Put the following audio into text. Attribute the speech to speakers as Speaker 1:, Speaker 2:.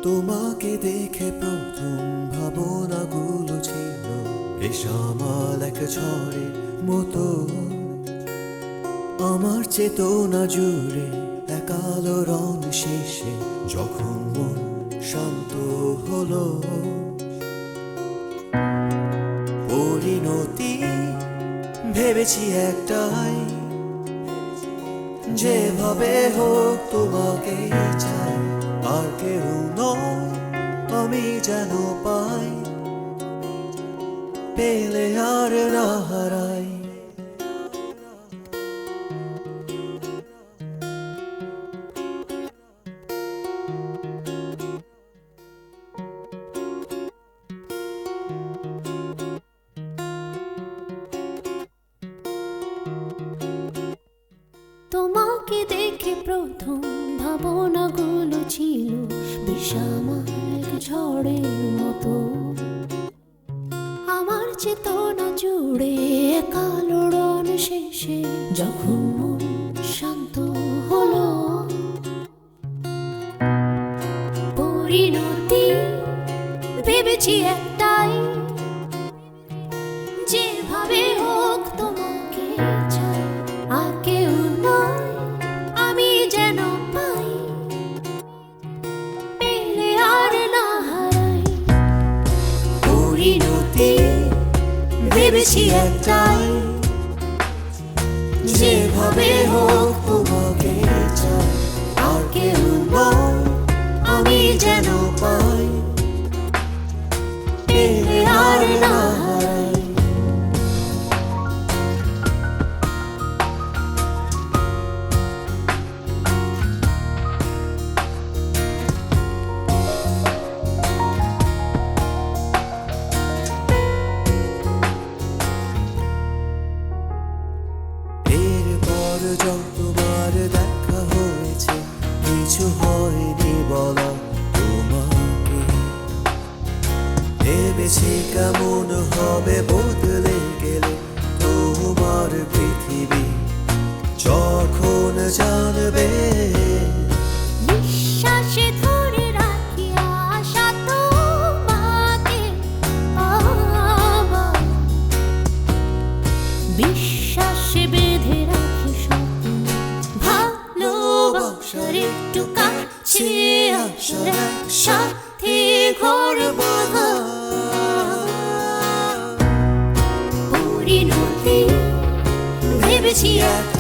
Speaker 1: তোমাকে দেখে প্রথম ভাবনাগুলো ছিল রেশামাল এক ঝড়ের মতো। আমার চেতনা জুড়ে এক আলোড়ন শেষে যখন মন শান্ত হলো। পরিণতি ভেবেছি একটাই, যেভাবে হোক তোমাকে চাই। আর কেউ নয়, আমি যেন পাই, পেলে আর না হারাই।
Speaker 2: তোমাকে দেখে প্রথম ভাবনাগুলো ছিল বিষামাল এক ঝড়ের মতো। আমার চেতনা জুড়ে এক আলোড়ন শেষে যখন মন শান্ত হলো। পরিণতি ভেবেছি একটাই, যেভাবে হোক তোমাকে চাই। আর কেউ নয়, আমি যেন পাই, পেলে আর না হারাই।
Speaker 1: পরিণতি ভেবেছি একটাই, যেভাবে হোক তোমাকে চাই। আর কেউ নয়, আমি যেন পাই, পেলে আর না হারাই। যতবার দেখা হয়েছে কিছু হয়নি বলা তোমাকে। ভেবেছি কেমন হবে বদলে গেলে তোমার পৃথিবী, যখন জানবে।
Speaker 2: নিঃশ্বাসে ধরে রাখি আশা তোমাকে পাবার, বিশ্বাসে বেঁধে রাখি স্বপ্ন। ভালোবাসার একটু কাছে আসার সাথে ঘর বাঁধা। পরিণতি ভেবেছি এক